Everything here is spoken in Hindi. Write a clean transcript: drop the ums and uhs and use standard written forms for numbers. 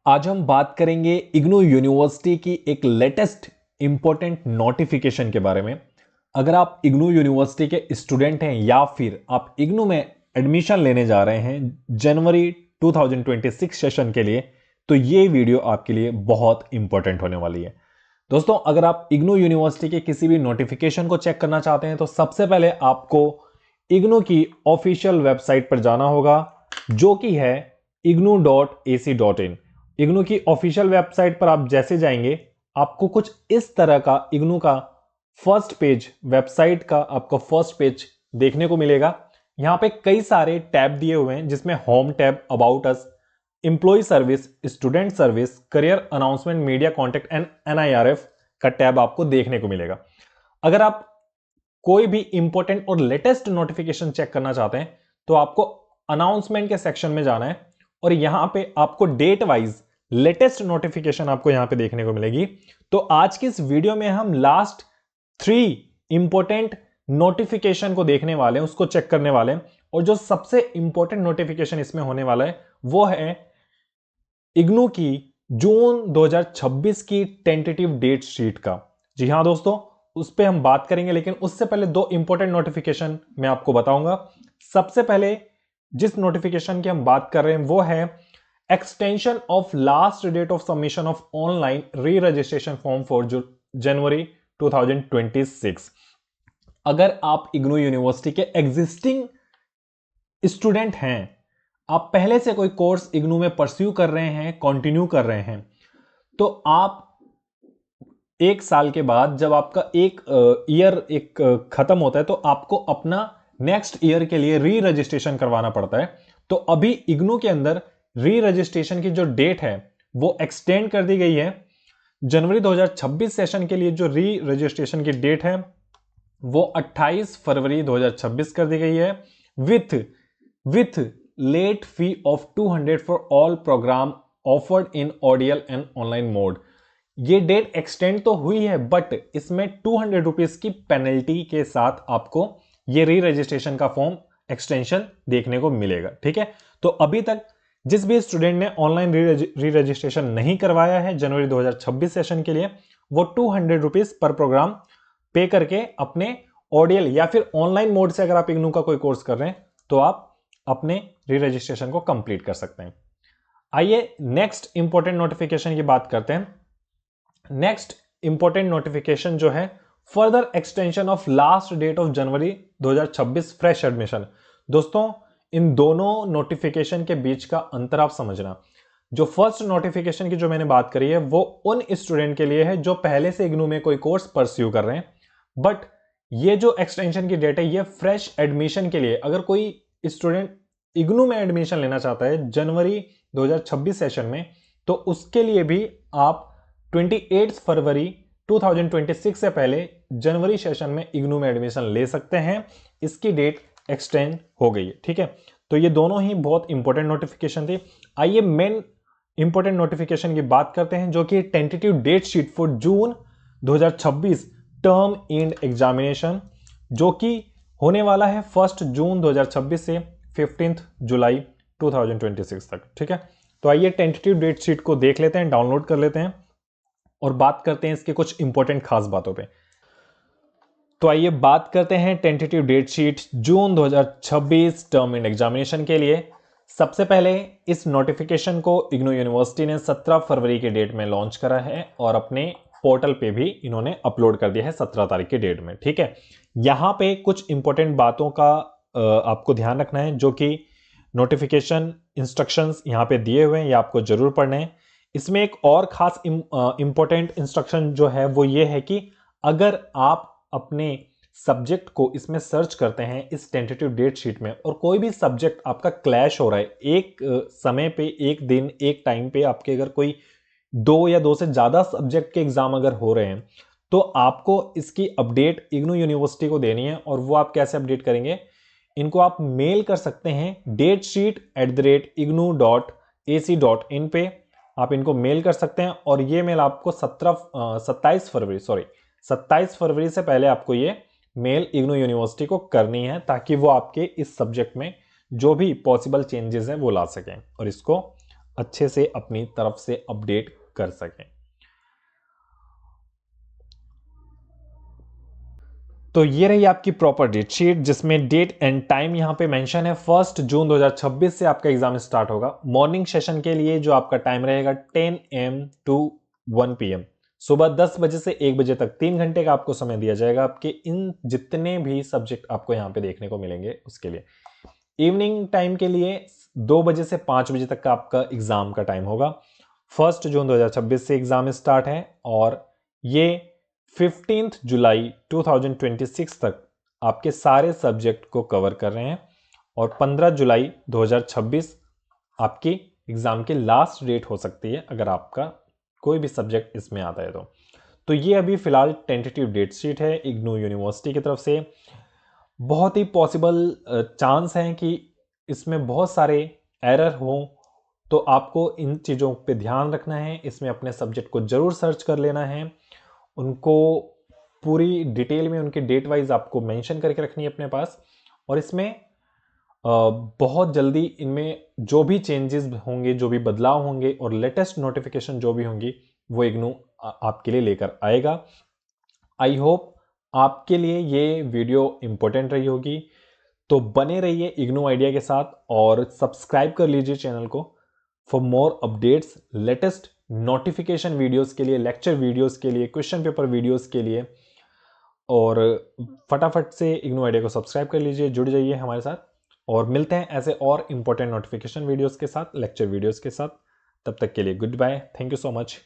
आज हम बात करेंगे इग्नू यूनिवर्सिटी की एक लेटेस्ट इंपॉर्टेंट नोटिफिकेशन के बारे में। अगर आप इग्नू यूनिवर्सिटी के स्टूडेंट हैं या फिर आप इग्नू में एडमिशन लेने जा रहे हैं जनवरी 2026 सेशन के लिए, तो ये वीडियो आपके लिए बहुत इंपॉर्टेंट होने वाली है। दोस्तों, अगर आप इग्नू यूनिवर्सिटी के किसी भी नोटिफिकेशन को चेक करना चाहते हैं तो सबसे पहले आपको इग्नू की ऑफिशियल वेबसाइट पर जाना होगा, जो कि है ignu.ac.in। इग्नू की ऑफिशियल वेबसाइट पर आप जैसे जाएंगे, आपको कुछ इस तरह का इग्नू का फर्स्ट पेज, वेबसाइट का आपको फर्स्ट पेज देखने को मिलेगा। यहां पे कई सारे टैब दिए हुए हैं, जिसमें home tab, about us, employ service, student service, career announcement, media contact and NIRF का टैब आपको देखने को मिलेगा। अगर आप कोई भी इंपॉर्टेंट और लेटेस्ट नोटिफिकेशन चेक करना चाहते हैं तो आपको अनाउंसमेंट के सेक्शन में जाना है और यहां पे आपको डेट वाइज लेटेस्ट नोटिफिकेशन आपको यहां पे देखने को मिलेगी। तो आज की इस वीडियो में हम लास्ट 3 इंपॉर्टेंट नोटिफिकेशन को देखने वाले हैं, उसको चेक करने वाले हैं। और जो सबसे इंपॉर्टेंट नोटिफिकेशन इसमें होने वाला है वो है इग्नू की जून 2026 की टेंटेटिव डेट शीट का। जी हां दोस्तों, उस पर हम बात करेंगे, लेकिन उससे पहले 2 इंपॉर्टेंट नोटिफिकेशन मैं आपको बताऊंगा। सबसे पहले जिस नोटिफिकेशन की हम बात कर रहे हैं वो है extension of last date of submission of online re registration form for January 2026। अगर आप इग्नू यूनिवर्सिटी के एग्जिस्टिंग स्टूडेंट हैं, आप पहले से कोई कोर्स इग्नू में परस्यू कर रहे हैं, कंटिन्यू कर रहे हैं, तो आप 1 साल के बाद जब आपका एक खत्म होता है तो आपको अपना नेक्स्ट ईयर के लिए री रजिस्ट्रेशन करवाना पड़ता है। तो अभी इग्नू के अंदर री रजिस्ट्रेशन की जो डेट है वो एक्सटेंड कर दी गई है। जनवरी 2026 सेशन के लिए जो री रजिस्ट्रेशन की डेट है वो 28 फरवरी 2026 कर दी गई है, with late fee of 200 for all program offered in ODL and online mode. ये डेट एक्सटेंड तो हुई है, बट इसमें 200 रुपीज की पेनल्टी के साथ आपको ये री रजिस्ट्रेशन का फॉर्म एक्सटेंशन देखने को मिलेगा। ठीक है, तो अभी तक जिस भी स्टूडेंट ने ऑनलाइन री रजिस्ट्रेशन नहीं करवाया है जनवरी 2026 सेशन के लिए, वो 200 रुपीज पर प्रोग्राम पे करके अपने ऑडियल या फिर ऑनलाइन मोड से अगर आप इग्नू का कोई कोर्स कर रहे हैं तो आप अपने री रजिस्ट्रेशन को कंप्लीट कर सकते हैं। आइए नेक्स्ट इंपॉर्टेंट नोटिफिकेशन की बात करते हैं। नेक्स्ट इंपॉर्टेंट नोटिफिकेशन जो है further extension of last date of January 2026 fresh admission. दोस्तों, इन दोनों नोटिफिकेशन के बीच का अंतर आप समझना। जो फर्स्ट नोटिफिकेशन की जो मैंने बात करी है वो उन स्टूडेंट के लिए है जो पहले से इग्नू में कोई कोर्स परस्यू कर रहे हैं, बट ये जो एक्सटेंशन की डेट है ये फ्रेश एडमिशन के लिए। अगर कोई स्टूडेंट इग्नू में एडमिशन लेना चाहता है जनवरी 2026 सेशन में, तो उसके लिए भी आप 28 फरवरी 2026 से पहले जनवरी सेशन में इग्नू में एडमिशन ले सकते हैं। इसकी डेट एक्सटेंड हो गई है। ठीक है, तो ये दोनों ही बहुत इंपॉर्टेंट नोटिफिकेशन थी। आइए मेन इंपॉर्टेंट नोटिफिकेशन की बात करते हैं, जो कि tentative date sheet for June 2026 term end examination, जो कि होने वाला है 1 जून 2026 से 15 जुलाई 2026 तक। ठीक है, तो आइए टेंटेटिव डेट शीट को देख लेते हैं, डाउनलोड कर लेते हैं और बात करते हैं इसके कुछ इंपॉर्टेंट खास बातों पे। तो आइए बात करते हैं tentative date sheet June 2026 term end examination के लिए। सबसे पहले इस नोटिफिकेशन को इग्नू यूनिवर्सिटी ने 17 फरवरी के डेट में लॉन्च करा है और अपने पोर्टल पे भी इन्होंने अपलोड कर दिया है 17 तारीख के डेट में। ठीक है, यहां पे कुछ इंपॉर्टेंट बातों का आपको ध्यान रखना है, जो कि नोटिफिकेशन इंस्ट्रक्शंस यहां पे दिए हुए हैं, ये आपको जरूर पढ़ने हैं। इसमें एक और खास इंपॉर्टेंट इंस्ट्रक्शन जो है वो ये है कि अगर आप अपने सब्जेक्ट को इसमें सर्च करते हैं इस टेंटेटिव डेट शीट में, और कोई भी सब्जेक्ट आपका क्लैश हो रहा है, एक समय पे, एक दिन, एक टाइम पे आपके अगर कोई 2 या 2 से ज्यादा सब्जेक्ट के एग्जाम अगर हो रहे हैं, तो आपको इसकी अपडेट इग्नू यूनिवर्सिटी को देनी है। और वो आप कैसे अपडेट करेंगे? इनको आप मेल कर सकते हैं datesheet@ignu.ac.in पे आप इनको मेल कर सकते हैं, और ये मेल आपको 27 फरवरी से पहले आपको ये मेल इग्नू यूनिवर्सिटी को करनी है, ताकि वो आपके इस सब्जेक्ट में जो भी पॉसिबल चेंजेस हैं वो ला सकें और इसको अच्छे से अपनी तरफ से अपडेट कर सकें। तो ये रही आपकी प्रॉपर डेट शीट, जिसमें डेट एंड टाइम यहाँ पे मेंशन है। 1 जून 2026 से आपका एग्जाम स्टार्ट होगा। मॉर्निंग सेशन के लिए जो आपका टाइम रहेगा 10 AM टू 1 PM, सुबह 10 बजे से 1 बजे तक 3 घंटे का आपको समय दिया जाएगा आपके इन जितने भी सब्जेक्ट आपको यहाँ पे देखने को मिलेंगे उसके लिए। इवनिंग टाइम के लिए 2 बजे से 5 बजे तक का आपका एग्जाम का टाइम होगा। 1 जून 2026 से एग्जाम स्टार्ट है और ये 15 जुलाई 2026 तक आपके सारे सब्जेक्ट को कवर कर रहे हैं और 15 जुलाई 2026 आपकी एग्जाम की लास्ट डेट हो सकती है अगर आपका कोई भी सब्जेक्ट इसमें आता है तो ये अभी फिलहाल टेंटेटिव डेट शीट है इग्नू यूनिवर्सिटी की तरफ से। बहुत ही पॉसिबल चांस है कि इसमें बहुत सारे एरर हों, तो आपको इन चीज़ों पे ध्यान रखना है। इसमें अपने सब्जेक्ट को ज़रूर सर्च कर लेना है, उनको पूरी डिटेल में उनके डेट वाइज आपको मेंशन करके रखनी है अपने पास। और इसमें बहुत जल्दी इनमें जो भी चेंजेस होंगे, जो भी बदलाव होंगे और लेटेस्ट नोटिफिकेशन जो भी होंगी वो इग्नू आपके लिए लेकर आएगा। आई होप आपके लिए ये वीडियो इंपॉर्टेंट रही होगी, तो बने रहिए इग्नू आइडिया के साथ और सब्सक्राइब कर लीजिए चैनल को for more updates, latest notification videos के लिए, लेक्चर वीडियोस के लिए, क्वेश्चन पेपर वीडियोस के लिए। और फटाफट से इग्नू आइडिया को सब्सक्राइब कर लीजिए, जुड़ जाइए हमारे साथ और मिलते हैं ऐसे और इंपॉर्टेंट नोटिफिकेशन वीडियोस के साथ, लेक्चर वीडियोस के साथ। तब तक के लिए good bye, thank you so much.